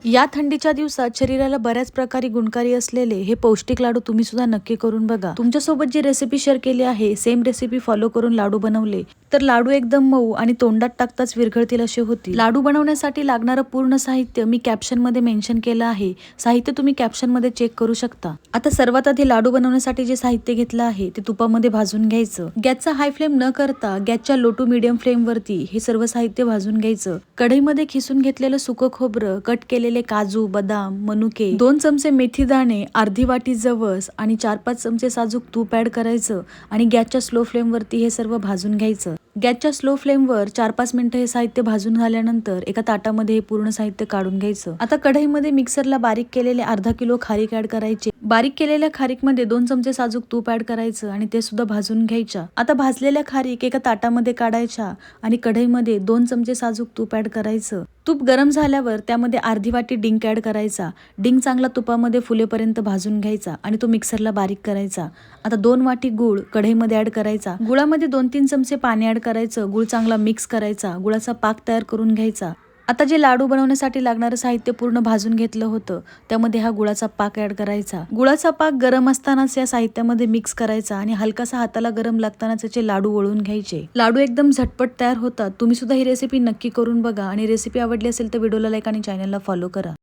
या थंडीच्या दिवसात शरीराला बऱ्याच प्रकारे गुणकारी असलेले हे पौष्टिक लाडू तुम्ही सुद्धा नक्की करून बघा। तुमच्यासोबत जी रेसिपी शेअर केली आहे सेम रेसिपी फॉलो करून लाडू बनवले तर लाडू एकदम मऊ आणि तोंडात टाकताच विरघळतील असे होतील। लाडू बनवण्यासाठी लागणारं पूर्ण साहित्य मी कॅप्शन मध्ये मेन्शन केलं आहे, साहित्य तुम्ही कॅप्शन मध्ये चेक करू शकता। आता सर्वात आधी लाडू बनवण्यासाठी जे साहित्य घेतलं आहे ते तुपामध्ये भाजून घ्यायचं। गॅसचा हाय फ्लेम न करता गॅसच्या लो टू मीडियम फ्लेम वरती हे सर्व साहित्य भाजून घ्यायचं। कढईमध्ये खिसून घेतलेलं सुकं खोबरं, कट केलेले काजू, बदाम, मनुके, 2 चमचे मेथी दाणे, अर्धी वाटी जवस आणि 4-5 चमचे साजूक तूप ऍड करायचं आणि गॅसच्या स्लो फ्लेम वरती हे सर्व भाजून घ्यायचं। गॅसच्या स्लो फ्लेमवर 4-5 मिनिटं हे साहित्य भाजून झाल्यानंतर एका ताटामध्ये हे पूर्ण साहित्य काढून घ्यायचं। आता कढईमध्ये मिक्सरला बारीक केलेले अर्धा किलो खारीक ऍड करायचे। बारीक केलेल्या खारीकमध्ये 2 चमचे साजूक तूप ऍड करायचं आणि ते सुद्धा भाजून घ्यायच्या। आता भाजलेल्या खारीक एका ताटामध्ये काढायच्या आणि कढईमध्ये 2 चमचे साजूक तूप ऍड करायचं। तूप गरम झाल्यावर त्यामध्ये अर्धी वाटी डिंक ऍड करायचा। डिंक चांगला तुपामध्ये फुलेपर्यंत भाजून घ्यायचा आणि तो मिक्सरला बारीक करायचा। आता 2 वाटी गूळ कढईमध्ये ऍड करायचा। गुळामध्ये 2-3 चमचे पाणी ऍड करायचं। गूळ चांगला मिक्स करायचा। गुळाचा पाक तयार करून घ्यायचा। आता जे लाडू बनवण्यासाठी लागणारं साहित्य पूर्ण भाजून घेतलं होतं त्यामध्ये हा गुळाचा पाक ऍड करायचा। गुळाचा पाक गरम असतानाच या साहित्यामध्ये मिक्स करायचा आणि हलकासा हाताला गरम लागतानाच त्याचे लाडू वळून घ्यायचे। लाडू एकदम झटपट तयार होतात। तुम्ही सुद्धा ही रेसिपी नक्की करून बघा आणि रेसिपी आवडली असेल तर व्हिडिओला लाईक आणि चॅनलला फॉलो करा।